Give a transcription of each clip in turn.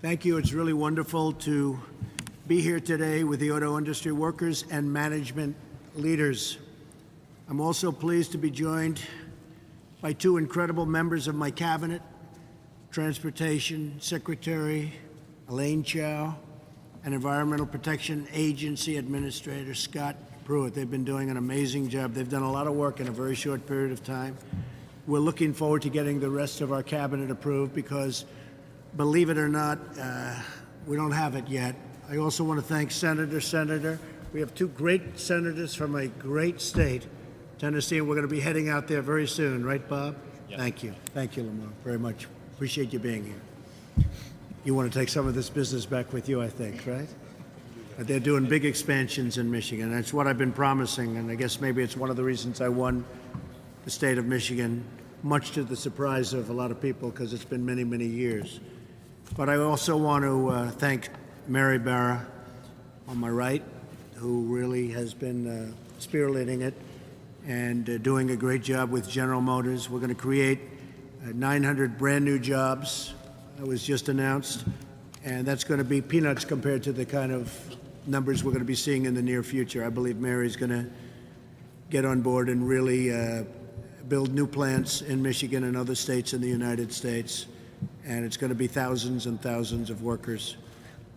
Thank you. It's really wonderful to be here today with the auto industry workers and management leaders. I'm also pleased to be joined by two incredible members of my cabinet, Transportation Secretary Elaine Chao and Environmental Protection Agency Administrator Scott Pruitt. They've been doing an amazing job. They've done a lot of work in a very short period of time. We're looking forward to getting the rest of our cabinet approved because, believe it or not, we don't have it yet. I also want to thank Senator. We have two great senators from a great state, Tennessee, and we're going to be heading out there very soon. Right, Bob? Yes. Thank you. Thank you, Lamar, very much. Appreciate you being here. You want to take some of this business back with you, I think, right? They're doing big expansions in Michigan. That's what I've been promising, and I guess maybe it's one of the reasons I won the state of Michigan, much to the surprise of a lot of people because it's been many, many years. But I also want to thank Mary Barra on my right, who really has been spearheading it and doing a great job with General Motors. We're going to create 900 brand new jobs that was just announced, and that's going to be peanuts compared to the kind of numbers we're going to be seeing in the near future. I believe Mary's going to get on board and really build new plants in Michigan and other states in the United States, and it's going to be thousands and thousands of workers.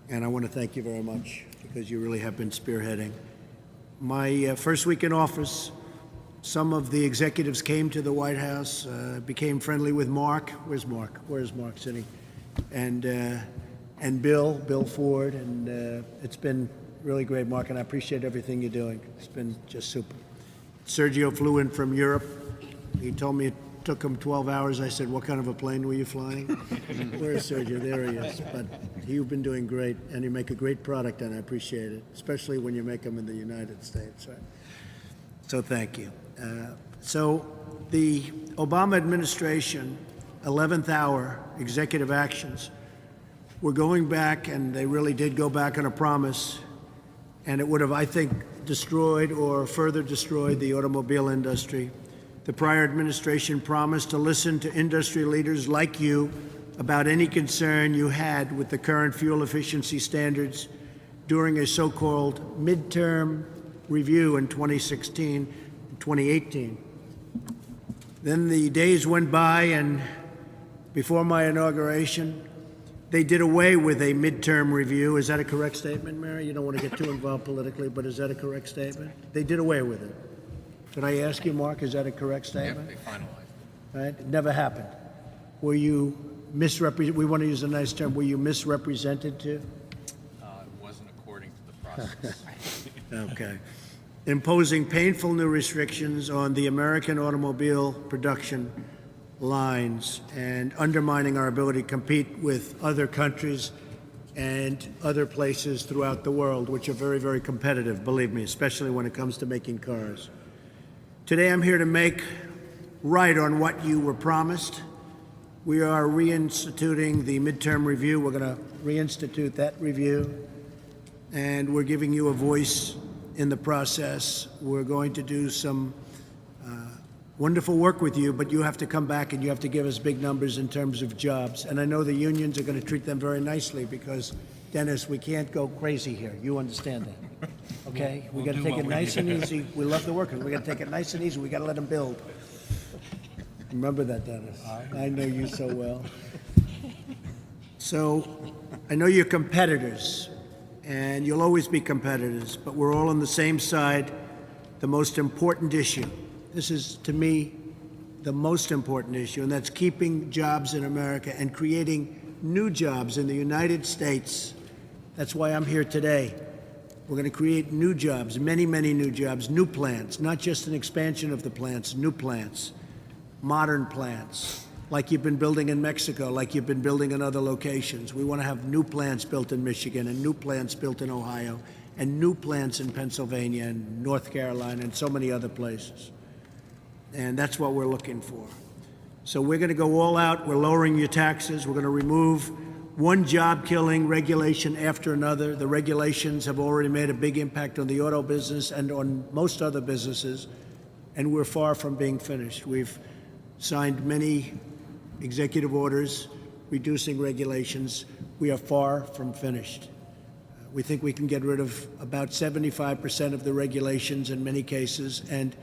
And I want to thank you very much because you really have been spearheading. My first week in office, some of the executives came to the White House, became friendly with Mark. Where's Mark? Where's Mark sitting? And Bill Ford, and it's been really great, Mark, and I appreciate everything you're doing. It's been just super. Sergio flew in from Europe. He told me it took him 12 hours. I said, what kind of a plane were you flying? Where's Sergio? There he is. But you've been doing great, and you make a great product, and I appreciate it, especially when you make them in the United States. Right? So thank you. So the Obama administration, 11th hour executive actions, we're going back, and they really did go back on a promise, and it would have, I think, destroyed or further destroyed the automobile industry. The prior administration promised to listen to industry leaders like you about any concern you had with the current fuel efficiency standards during a so-called midterm review in 2016 and 2018. Then the days went by, and before my inauguration, they did away with a midterm review. Is that a correct statement, Mary? You don't want to get too involved politically, but is that a correct statement? They did away with it. Could I ask you, Mark, is that a correct statement? Yep, they finalized. Right? It never happened. Were you misrepresented? We want to use a nice term. Were you misrepresented too? It wasn't according to the process. Okay. Imposing painful new restrictions on the American automobile production lines and undermining our ability to compete with other countries and other places throughout the world, which are very, very competitive, believe me, especially when it comes to making cars. Today, I'm here to make right on what you were promised. We are reinstituting the midterm review. We're going to reinstitute that review, and we're giving you a voice in the process. We're going to do some wonderful work with you, but you have to come back and you have to give us big numbers in terms of jobs. And I know the unions are going to treat them very nicely because, Dennis, we can't go crazy here. You understand that, okay? We got to take it nice and easy. We love the workers. We got to take it nice and easy. We got to let them build. Remember that, Dennis. I know you so well. So I know you're competitors, and you'll always be competitors, but we're all on the same side. The most important issue. This is, to me, the most important issue, and that's keeping jobs in America and creating new jobs in the United States. That's why I'm here today. We're going to create new jobs, many, many new jobs, new plants, not just an expansion of the plants, new plants, modern plants, like you've been building in Mexico, like you've been building in other locations. We want to have new plants built in Michigan and new plants built in Ohio and new plants in Pennsylvania and North Carolina and so many other places. And that's what we're looking for. So we're going to go all out. We're lowering your taxes. We're going to remove one job-killing regulation after another. The regulations have already made a big impact on the auto business and on most other businesses, and we're far from being finished. We've signed many executive orders reducing regulations. we are far from finished. We think we can get rid of about 75% of the regulations in many cases and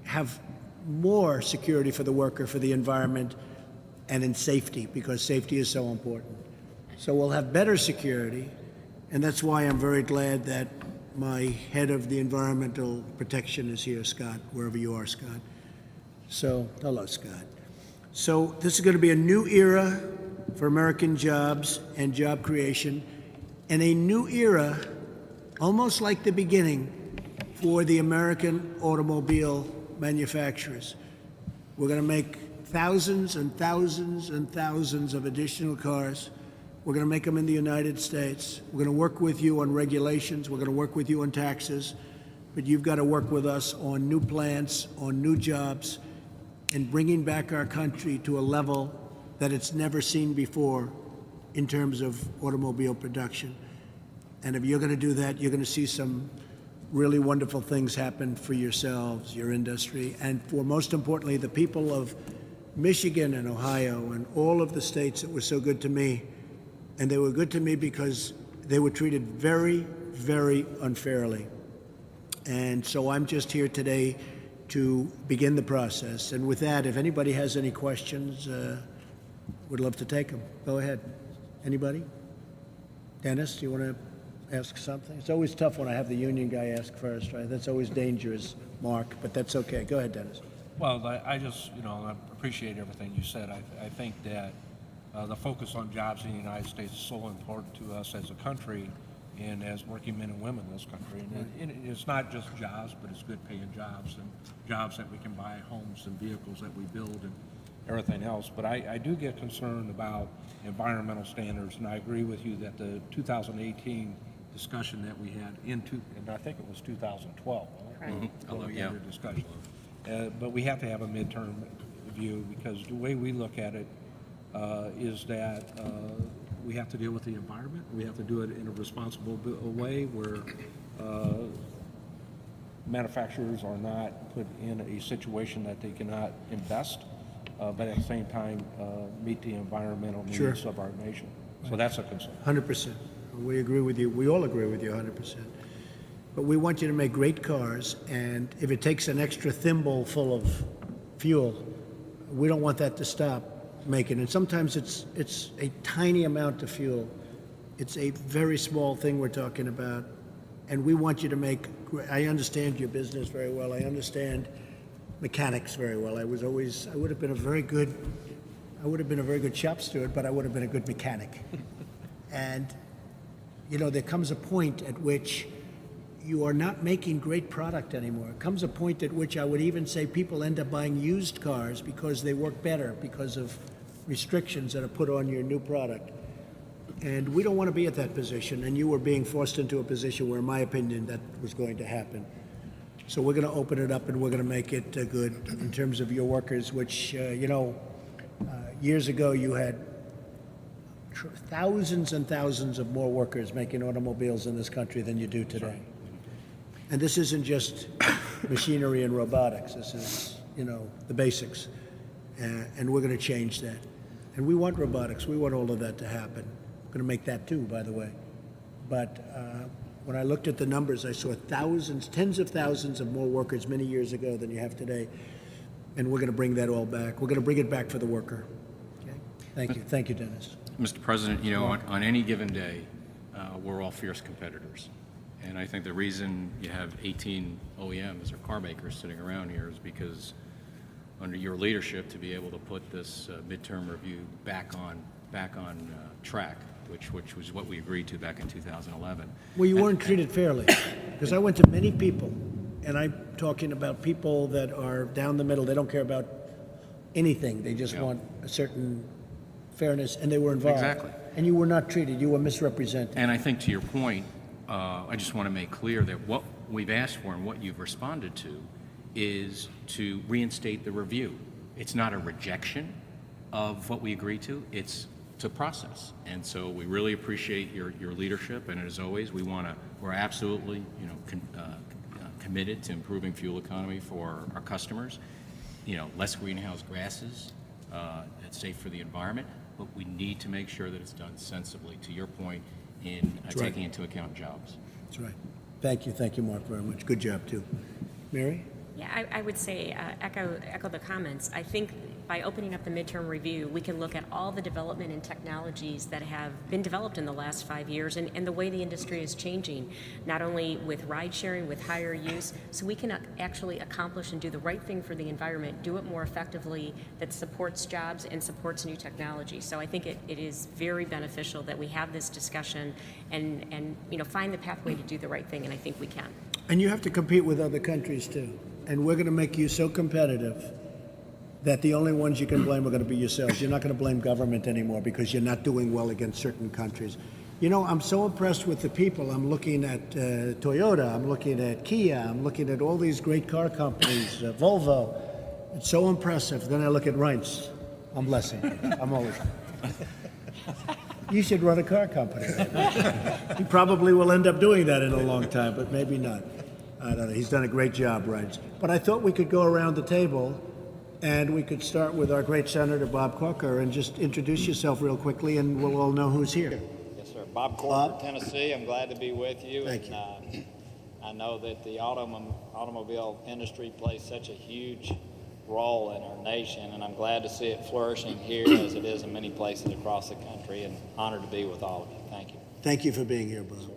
have more security for the worker, for the environment, and in safety, because safety is so important. So we'll have better security, and that's why I'm very glad that my head of the environmental protection is here, Scott, wherever you are, Scott. So, hello, Scott. So this is going to be a new era for American jobs and job creation, and a new era, almost like the beginning, for the American automobile manufacturers. We're going to make thousands and thousands and thousands of additional cars. We're going to make them in the United States. We're going to work with you on regulations. We're going to work with you on taxes. But you've got to work with us on new plants, on new jobs, and bringing back our country to a level that it's never seen before in terms of automobile production. And if you're going to do that, you're going to see some really wonderful things happen for yourselves, your industry, and for, most importantly, the people of Michigan and Ohio and all of the states that were so good to me. And they were good to me because they were treated very, very unfairly. And so I'm just here today to begin the process. And with that, if anybody has any questions, would love to take them. Go ahead. Anybody? Dennis, do you want to ask something? It's always tough when I have the union guy ask first, right? That's always dangerous, Mark, but that's okay. Go ahead, Dennis. Well, I just, I appreciate everything you said. I think that the focus on jobs in the United States is so important to us as a country and as working men and women in this country. And it's not just jobs, but it's good paying jobs and jobs that we can buy homes and vehicles that we build and everything else. But I do get concerned about environmental standards, and I agree with you that the 2018 discussion that we had and I think it was 2012. Right. When we had a discussion. But we have to have a midterm view, because the way we look at it is that we have to deal with the environment. We have to do it in a responsible way where manufacturers are not put in a situation that they cannot invest, but at the same time meet the environmental needs Sure. of our nation. So that's a concern. 100%. We agree with you. We all agree with you 100%. But we want you to make great cars, and if it takes an extra thimble full of fuel, we don't want that to stop making. And sometimes it's a tiny amount of fuel. It's a very small thing we're talking about, and we want you to make. I understand your business very well. I understand mechanics very well. I would have been a very good shop steward, but I would have been a good mechanic. And there comes a point at which you are not making great product anymore. It comes a point at which I would even say people end up buying used cars because they work better because of restrictions that are put on your new product. And we don't want to be at that position, and you were being forced into a position where, in my opinion, that was going to happen. So we're going to open it up, and we're going to make it good in terms of your workers, which, years ago you had thousands and thousands of more workers making automobiles in this country than you do today. And this isn't just machinery and robotics. This is, the basics. And we're going to change that. And we want robotics. We want all of that to happen. We're going to make that too, by the way. But when I looked at the numbers, I saw thousands, tens of thousands of more workers many years ago than you have today. And we're going to bring that all back. We're going to bring it back for the worker. Okay? Thank you. Thank you, Dennis. Mr. President, on any given day, we're all fierce competitors. And I think the reason you have 18 OEMs or car makers sitting around here is because under your leadership to be able to put this midterm review back on track, which was what we agreed to back in 2011. Well, you weren't treated fairly, because I went to many people, and I'm talking about people that are down the middle. They don't care about anything. They just want a certain fairness, and they were involved. Exactly. And you were not treated. You were misrepresented. And I think to your point, I just want to make clear that what we've asked for and what you've responded to is to reinstate the review. It's not a rejection of what we agreed to. It's to process. And so we really appreciate your leadership. And as always, we're absolutely committed to improving fuel economy for our customers. Less greenhouse gases. It's safe for the environment. but we need to make sure that it's done sensibly, to your point, in right. taking into account jobs. That's right. Thank you, Mark, very much. Good job, too. Mary? Yeah, I would say echo the comments. I think by opening up the midterm review, we can look at all the development and technologies that have been developed in the last 5 years and the way the industry is changing, not only with ride sharing, with higher use, so we can actually accomplish and do the right thing for the environment, do it more effectively, that supports jobs and supports new technology. So I think it is very beneficial that we have this discussion and find the pathway to do the right thing, and I think we can. And you have to compete with other countries, too. And we're going to make you so competitive that the only ones you can blame are going to be yourselves. You're not going to blame government anymore because you're not doing well against certain countries. You know, I'm so impressed with the people. I'm looking at Toyota, I'm looking at Kia, I'm looking at all these great car companies, Volvo. It's so impressive. Then I look at Reince. I'm blessing. I'm always. You should run a car company. He probably will end up doing that in a long time, but maybe not. I don't know. He's done a great job, Reince. But I thought we could go around the table and we could start with our great Senator Bob Corker and just introduce yourself real quickly and we'll all know who's here. Yes, sir. Bob Corker, Tennessee. I'm glad to be with you. Thank you. I know that the automobile industry plays such a huge role in our nation, and I'm glad to see it flourishing here as it is in many places across the country, and honored to be with all of you. Thank you. Thank you for being here, Bob.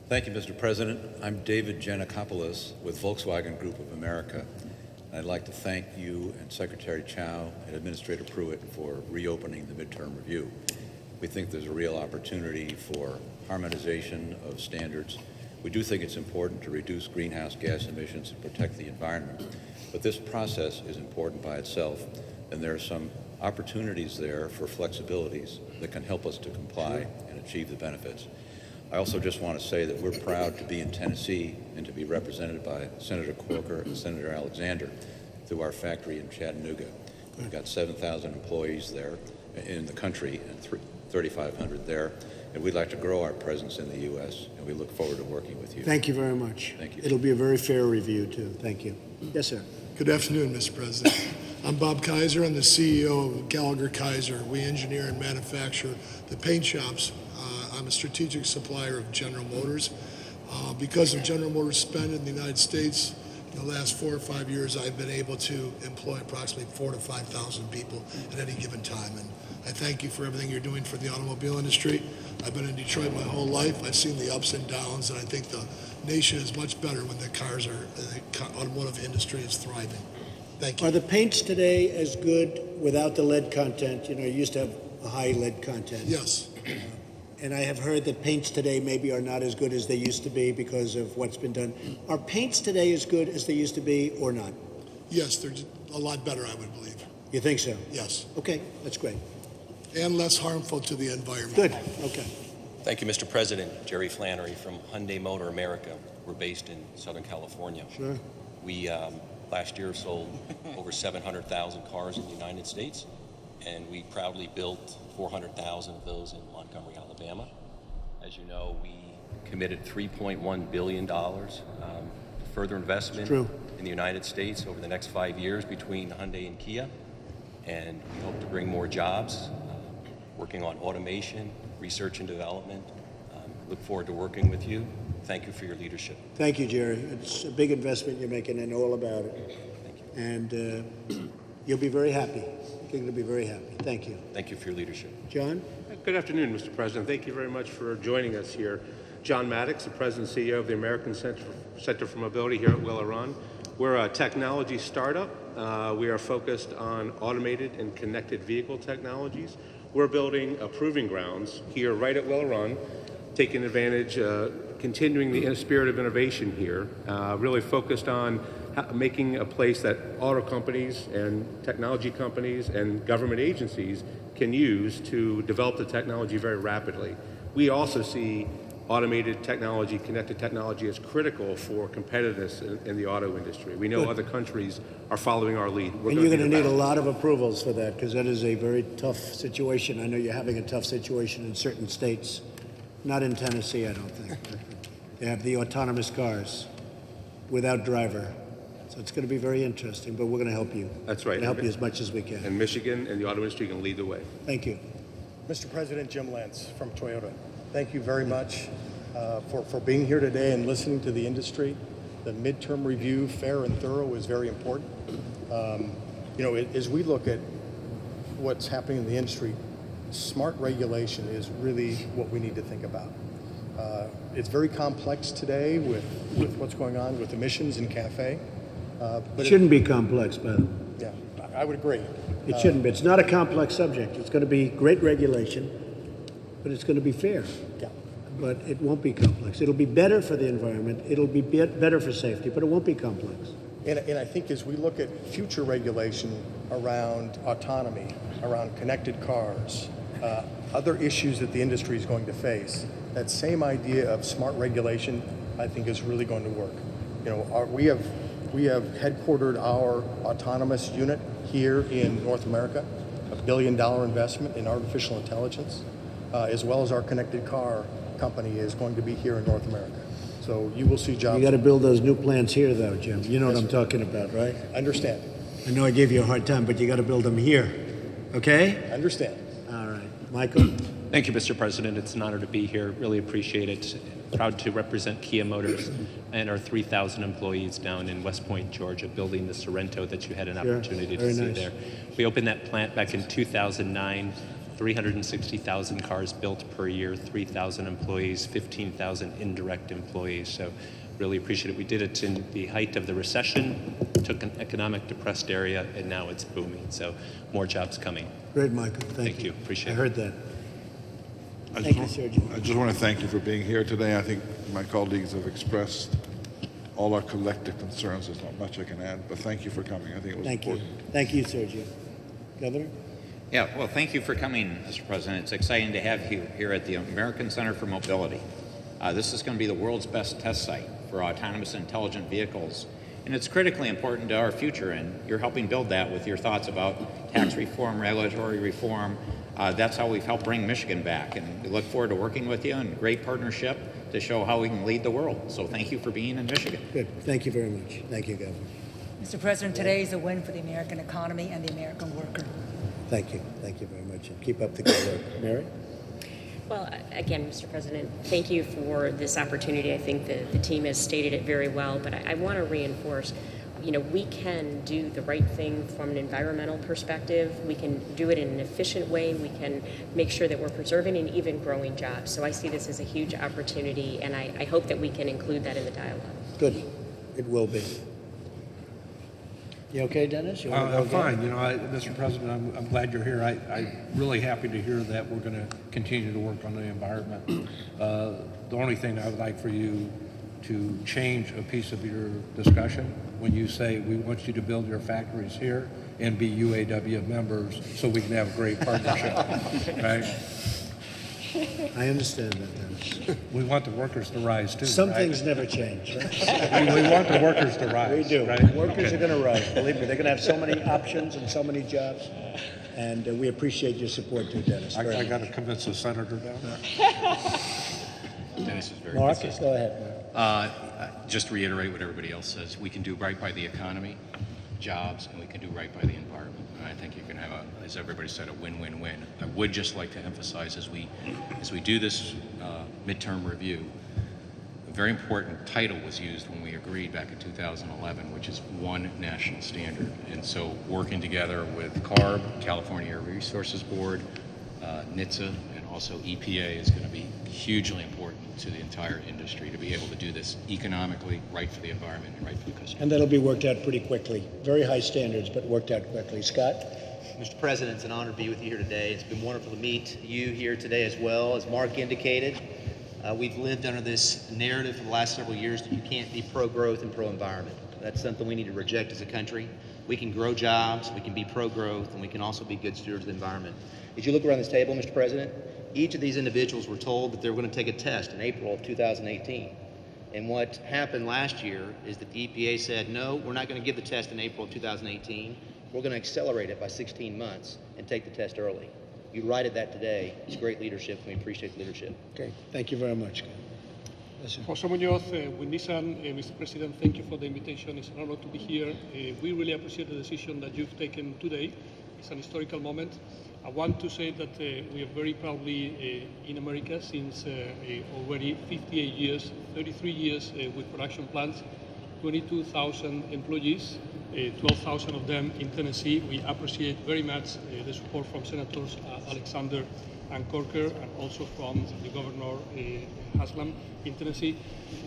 Thank you, Mr. President. I'm David Giannakopoulos with Volkswagen Group of America. I'd like to thank you and Secretary Chow and Administrator Pruitt for reopening the midterm review. We think there's a real opportunity for harmonization of standards. We do think it's important to reduce greenhouse gas emissions and protect the environment, but this process is important by itself, and there are some opportunities there for flexibilities that can help us to comply and achieve the benefits. I also just want to say that we're proud to be in Tennessee and to be represented by Senator Corker and Senator Alexander through our factory in Chattanooga. We've got 7,000 employees there in the country and 3,500 there, and we'd like to grow our presence in the U.S., and we look forward to working with you. Thank you very much. Thank you. It'll be a very fair review, too. Thank you. Yes, sir. Good afternoon, Mr. President. I'm Bob Kaiser. I'm the CEO of Gallagher Kaiser. We engineer and manufacture the paint shops. I'm a strategic supplier of General Motors. Because of General Motors spend in the United States, in the last 4 or 5 years, I've been able to employ approximately 4,000 to 5,000 people at any given time. And I thank you for everything you're doing for the automobile industry. I've been in Detroit my whole life. I've seen the ups and downs, and I think the nation is much better when the automotive industry is thriving. Thank you. Are the paints today as good without the lead content? You know, you used to have a high lead content. Yes. And I have heard that paints today maybe are not as good as they used to be because of what's been done. Are paints today as good as they used to be or not? Yes, they're a lot better, I would believe. You think so? Yes. Okay, that's great. And less harmful to the environment. Good, okay. Thank you, Mr. President. Jerry Flannery from Hyundai Motor America. We're based in Southern California. Sure. We last year sold over 700,000 cars in the United States, and we proudly built 400,000 of those in Montgomery, Alabama. As you know, we committed $3.1 billion further investment in the United States over the next 5 years between Hyundai and Kia, and we hope to bring more jobs, working on automation, research and development. Look forward to working with you. Thank you for your leadership. Thank you, Jerry. It's a big investment you're making and all about it. Thank you. And you'll be very happy. You're going to be very happy. Thank you. Thank you for your leadership. John? Good afternoon, Mr. President. Thank you very much for joining us here. John Maddox, the President and CEO of the American Center for Mobility here at Will Run. We're a technology startup. We are focused on automated and connected vehicle technologies. We're building a proving grounds here right at Will Run, taking advantage, continuing the spirit of innovation here, really focused on making a place that auto companies and technology companies and government agencies can use to develop the technology very rapidly. We also see automated technology, connected technology as critical for competitiveness in the auto industry. We know other countries are following our lead. And you're going to need a lot of approvals for that because that is a very tough situation. I know you're having a tough situation in certain states. Not in Tennessee, I don't think. They have the autonomous cars without driver. So it's going to be very interesting, but we're going to help you. That's right. We're going to help you as much as we can. And Michigan and the auto industry can lead the way. Thank you. Mr. President, Jim Lentz from Toyota. Thank you very much for being here today and listening to the industry. The midterm review, fair and thorough, is very important. As we look at what's happening in the industry, smart regulation is really what we need to think about. It's very complex today with what's going on with emissions in CAFE. But It shouldn't be complex, by the way. yeah, I would agree. It shouldn't be. It's not a complex subject. It's going to be great regulation, but it's going to be fair. Yeah. But it won't be complex. It'll be better for the environment. It'll be better for safety, but it won't be complex. And I think as we look at future regulation around autonomy, around connected cars, other issues that the industry is going to face, that same idea of smart regulation, I think, is really going to work. We have headquartered our autonomous unit here in North America, $1 billion investment in artificial intelligence, as well as our connected car company is going to be here in North America. So you will see jobs. You got to build those new plants here, though, Jim. You know what I'm talking about, right? Understand. I know I gave you a hard time, but you got to build them here. Okay? Understand. All right. Michael? Thank you, Mr. President. It's an honor to be here. Really appreciate it. Proud to represent Kia Motors and our 3,000 employees down in West Point, Georgia, building the Sorrento that you had an opportunity to see there. We opened that plant back in 2009. 360,000 cars built per year, 3,000 employees, 15,000 indirect employees. So really appreciate it. We did it in the height of the recession, took an economic depressed area, and now it's booming. So more jobs coming. Great, Michael. Thank you. Appreciate it. I heard that. I Thank you, Sergio. just want to thank you for being here today. I think my colleagues have expressed all our collective concerns. There's not much I can add, but thank you for coming. I think it was Thank you. important. Thank you, Sergio. Governor? Yeah, well, thank you for coming, Mr. President. It's exciting to have you here at the American Center for Mobility. This is going to be the world's best test site for autonomous intelligent vehicles, and it's critically important to our future, and you're helping build that with your thoughts about tax reform, regulatory reform. That's how we've helped bring Michigan back, and we look forward to working with you in great partnership to show how we can lead the world. So thank you for being in Michigan. Good. Thank you very much. Thank you, Governor. Mr. President, today is a win for the American economy and the American worker. Thank you. Thank you very much. And keep up the good work. Mary? Well, again, Mr. President, thank you for this opportunity. I think the team has stated it very well, but I want to reinforce, we can do the right thing from an environmental perspective. We can do it in an efficient way. We can make sure that we're preserving and even growing jobs. So I see this as a huge opportunity, and I hope that we can include that in the dialogue. Good. It will be. You okay, Dennis? You want to go I'm fine. again? Mr. President, I'm glad you're here. I'm really happy to hear that we're going to continue to work on the environment. The only thing I would like for you to change a piece of your discussion when you say we want you to build your factories here and be UAW members so we can have a great partnership, right? I understand that, Dennis. We want the workers to rise too. Some right? things never change, right? we want the workers to rise. We do. Right? Workers are going to rise. Believe me, they're going to have so many options and so many jobs. And we appreciate your support too, Dennis. I got to convince the senator down there. Dennis is very Mark, consistent. go ahead, Mark. Just to reiterate what everybody else says, we can do right by the economy, jobs, and we can do right by the environment. And I think you can have, as everybody said, a win-win-win. I would just like to emphasize as we do this midterm review, a very important title was used when we agreed back in 2011, which is one national standard. And so working together with CARB, California Air Resources Board, NHTSA, and also EPA is going to be hugely important to the entire industry to be able to do this economically, right for the environment and right for the customer. And that'll be worked out pretty quickly. Very high standards, but worked out quickly. Scott? Mr. President, it's an honor to be with you here today. It's been wonderful to meet you here today as well. As Mark indicated, we've lived under this narrative for the last several years that you can't be pro-growth and pro-environment. That's something we need to reject as a country. We can grow jobs, we can be pro-growth, and we can also be good stewards of the environment. As you look around this table, Mr. President, each of these individuals were told that they were going to take a test in April of 2018. And what happened last year is that the EPA said, no, we're not going to give the test in April of 2018. We're going to accelerate it by 16 months and take the test early. You righted that today. It's great leadership, and we appreciate the leadership. Okay, thank you very much. Listen. Jose Munoz with Nissan, Mr. President, thank you for the invitation. It's an honor to be here. We really appreciate the decision that you've taken today. It's an historical moment. I want to say that we are very proudly in America since already 58 years, 33 years with production plants, 22,000 employees, 12,000 of them in Tennessee. We appreciate very much the support from Senators Alexander and Corker, and also from the Governor Haslam in Tennessee.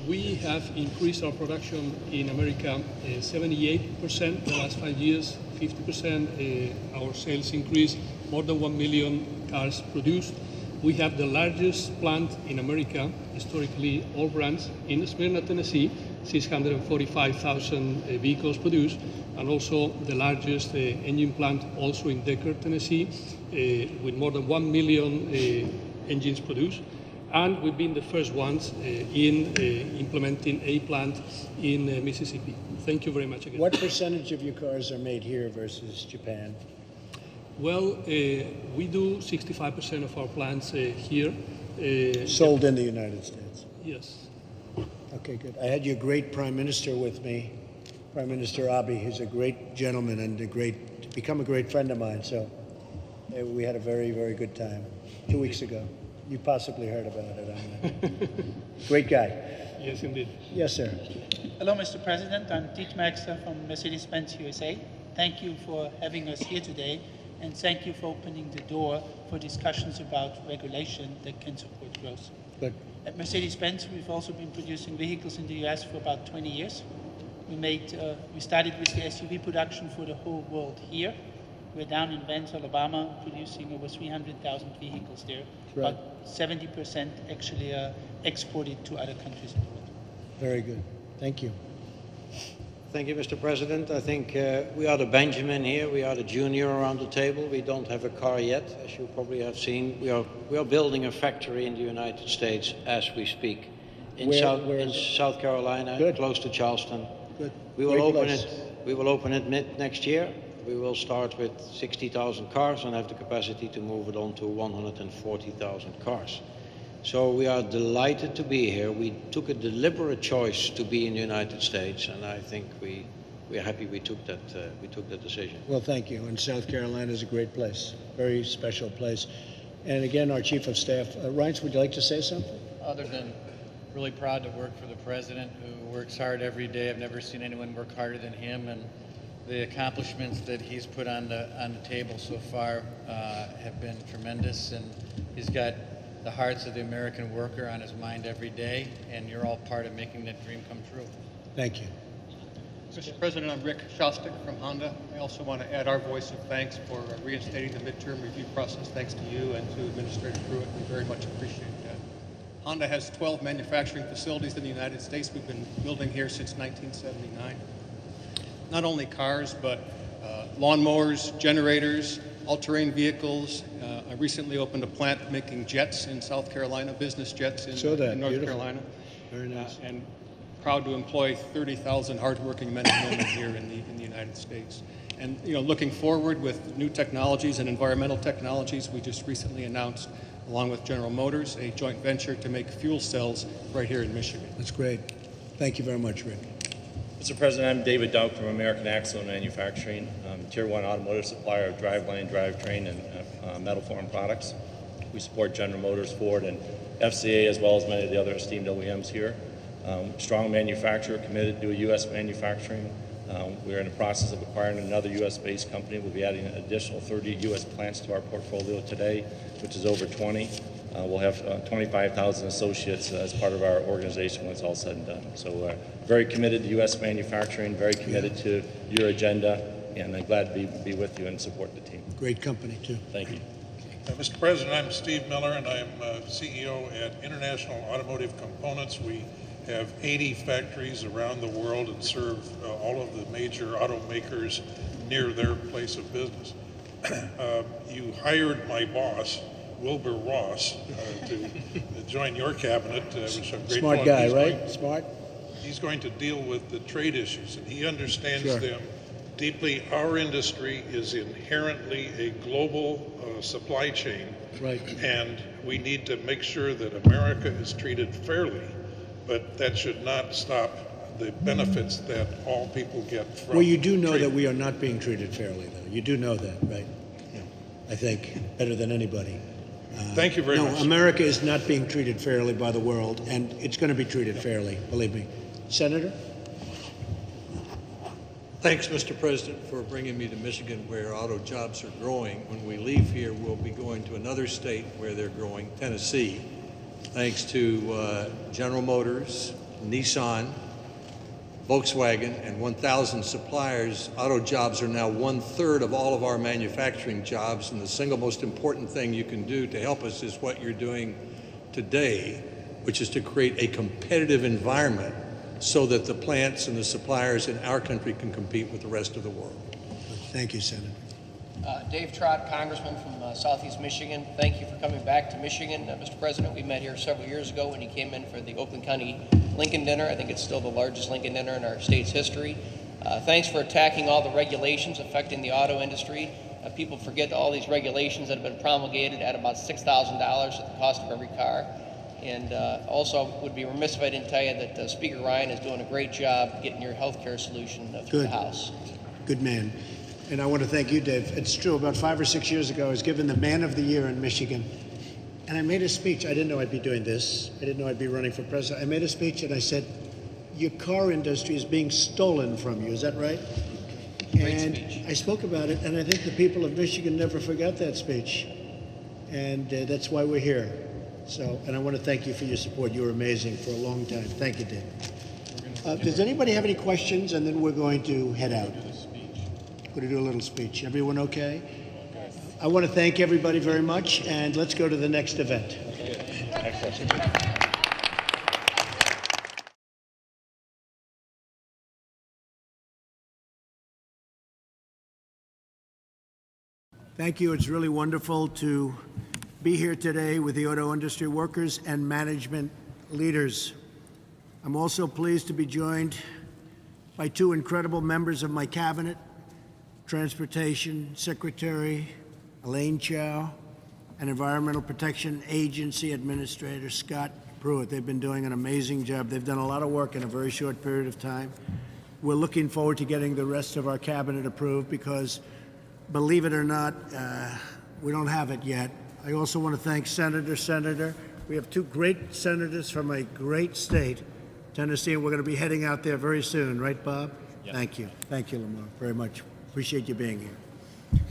We have increased our production in America 78% the last 5 years, 50% our sales increase, more than 1 million cars produced. We have the largest plant in America, historically all brands, in Smyrna, Tennessee, 645,000 vehicles produced, and also the largest engine plant also in Decatur, Tennessee, with more than 1 million engines produced. And we've been the first ones in implementing a plant in Mississippi. Thank you very much again. What percentage of your cars are made here versus Japan? Well, we do 65% of our plants here. Sold in the United States? Yes. Okay, good. I had your great Prime Minister with me, Prime Minister Abe. He's a great gentleman and become a great friend of mine. So we had a very, very good time 2 weeks ago. You possibly heard about it. Great guy. Yes, indeed. Yes, sir. Hello, Mr. President. I'm Dietmar Maxter from Mercedes-Benz USA. Thank you for having us here today, and thank you for opening the door for discussions about regulation that can support growth. Good. At Mercedes-Benz, we've also been producing vehicles in the US for about 20 years. We started with the SUV production for the whole world here. We're down in Vance, Alabama, producing over 300,000 vehicles there. Right. About 70% actually are exported to other countries in the world. Very good. Thank you. Thank you, Mr. President. I think we are the Benjamin here. We are the junior around the table. We don't have a car yet, as you probably have seen. We are building a factory in the United States as we speak, in South Carolina, Good. close to Charleston. Good. We will Great open place. it. We will open it mid next year. We will start with 60,000 cars and have the capacity to move it on to 140,000 cars. So we are delighted to be here. We took a deliberate choice to be in the United States, and I think we are happy we took that decision. Well, thank you. And South Carolina is a great place, very special place. And again, our Chief of Staff, Reince, would you like to say something? Other than really proud to work for the President, who works hard every day. I've never seen anyone work harder than him, and the accomplishments that he's put on the table so far have been tremendous, and he's got the hearts of the American worker on his mind every day, and you're all part of making that dream come true. Thank you. Mr. President, I'm Rick Shostak from Honda. I also want to add our voice of thanks for reinstating the midterm review process. Thanks to you and to Administrator Pruitt. We very much appreciate that. Honda has 12 manufacturing facilities in the United States. We've been building here since 1979. Not only cars, but lawnmowers, generators, all-terrain vehicles. I recently opened a plant making jets in South Carolina, business jets in North Beautiful. Carolina. Very nice. And proud to employ 30,000 hardworking men and women here in the United States. And looking forward with new technologies and environmental technologies, we just recently announced, along with General Motors, a joint venture to make fuel cells right here in Michigan. That's great. Thank you very much, Rick. Mr. President, I'm David Dunk from American Axle and Manufacturing, Tier 1 automotive supplier of driveline, drivetrain, and metal form products. We support General Motors, Ford, and FCA, as well as many of the other esteemed OEMs here. Strong manufacturer, committed to U.S. manufacturing. We're in the process of acquiring another U.S.-based company. We'll be adding an additional 30 U.S. plants to our portfolio today, which is over 20. We'll have 25,000 associates as part of our organization when it's all said and done. So very committed to U.S. manufacturing, very committed to your agenda, and I'm glad to be with you and support the team. Great company, too. Thank you. Mr. President, I'm Steve Miller, and I'm CEO at International Automotive Components. We have 80 factories around the world and serve all of the major automakers near their place of business. You hired my boss, Wilbur Ross, to join your cabinet, which I'm grateful. Smart guy, right? Smart. He's going to deal with the trade issues, and he understands Sure. them deeply. Our industry is inherently a global supply chain, Right. and we need to make sure that America is treated fairly, but that should not stop the benefits that all people get from Well, you do know trade. that we are not being treated fairly, though. You do know that, right? Yeah. I think, better than anybody. Thank you very no, much. America is not being treated fairly by the world, and it's going to be treated fairly, believe me. Senator? Thanks, Mr. President, for bringing me to Michigan, where auto jobs are growing. When we leave here, we'll be going to another state where they're growing, Tennessee, thanks to General Motors, Nissan, Volkswagen, and 1,000 suppliers. Auto jobs are now 1/3 of all of our manufacturing jobs, and the single most important thing you can do to help us is what you're doing today, which is to create a competitive environment so that the plants and the suppliers in our country can compete with the rest of the world. Thank you, Senator. Dave Trott, Congressman from Southeast Michigan. Thank you for coming back to Michigan, Mr. President. We met here several years ago when you came in for the Oakland County Lincoln Dinner. I think it's still the largest Lincoln Dinner in our state's history. Thanks for attacking all the regulations affecting the auto industry. People forget all these regulations that have been promulgated at about $6,000 at the cost of every car. And also, would be remiss if I didn't tell you that Speaker Ryan is doing a great job getting your health care solution through the House. Good man. And I want to thank you, Dave. It's true, about 5 or 6 years ago, I was given the Man of the Year in Michigan. And I made a speech. I didn't know I'd be doing this. I didn't know I'd be running for president. I made a speech and I said, your car industry is being stolen from you. Is that right? Great and speech. I spoke about it, and I think the people of Michigan never forgot that speech. And that's why we're here. So, and I want to thank you for your support. You were amazing for a long time. Thank you, Dave. Does anybody have any questions? And then we're going to head out. We're going to do a little speech. Everyone okay? I want to thank everybody very much, and let's go to the next event. Thank you. It's really wonderful to be here today with the auto industry workers and management leaders. I'm also pleased to be joined by two incredible members of my cabinet, Transportation Secretary Elaine Chao and Environmental Protection Agency Administrator Scott Pruitt. They've been doing an amazing job. They've done a lot of work in a very short period of time. We're looking forward to getting the rest of our cabinet approved because, believe it or not, we don't have it yet. I also want to thank Senator. We have two great senators from a great state, Tennessee, and we're going to be heading out there very soon, right, Bob? Yep. Thank you. Thank you, Lamar, very much. Appreciate you being here.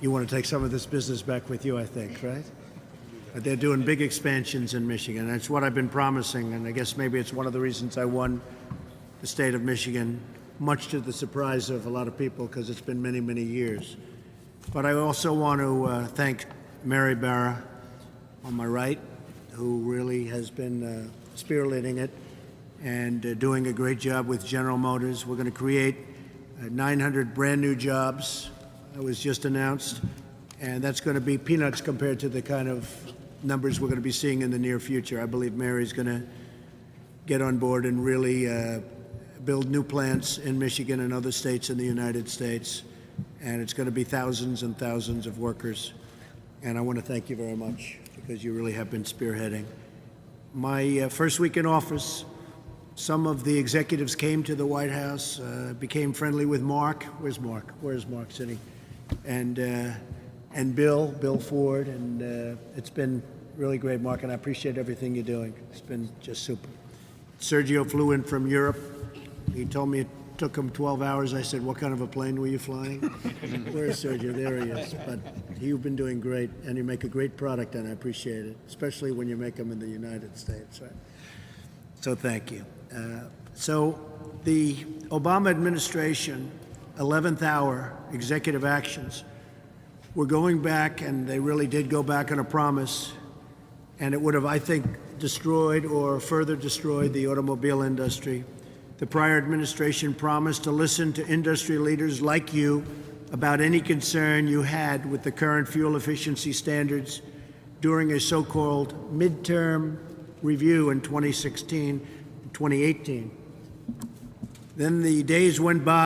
You want to take some of this business back with you, I think, right? They're doing big expansions in Michigan. That's what I've been promising, and I guess maybe it's one of the reasons I won the state of Michigan, much to the surprise of a lot of people because it's been many, many years. But I also want to thank Mary Barra on my right, who really has been spearheading it and doing a great job with General Motors. We're going to create 900 brand new jobs that was just announced, and that's going to be peanuts compared to the kind of numbers we're going to be seeing in the near future. I believe Mary's going to get on board and really build new plants in Michigan and other states in the United States, and it's going to be thousands and thousands of workers. And I want to thank you very much because you really have been spearheading. My first week in office, some of the executives came to the White House, became friendly with Mark. Where's Mark? Where's Mark sitting? And Bill Ford, and it's been really great, Mark, and I appreciate everything you're doing. It's been just super. Sergio flew in from Europe. He told me it took him 12 hours. I said, what kind of a plane were you flying? Where's Sergio? There he is. But you've been doing great, and you make a great product, and I appreciate it, especially when you make them in the United States. Right? So thank you. So the Obama administration, 11th hour executive actions, were going back, and they really did go back on a promise, and it would have, I think, destroyed or further destroyed the automobile industry. The prior administration promised to listen to industry leaders like you about any concern you had with the current fuel efficiency standards during a so-called midterm review in 2016 and 2018. Then the days went by.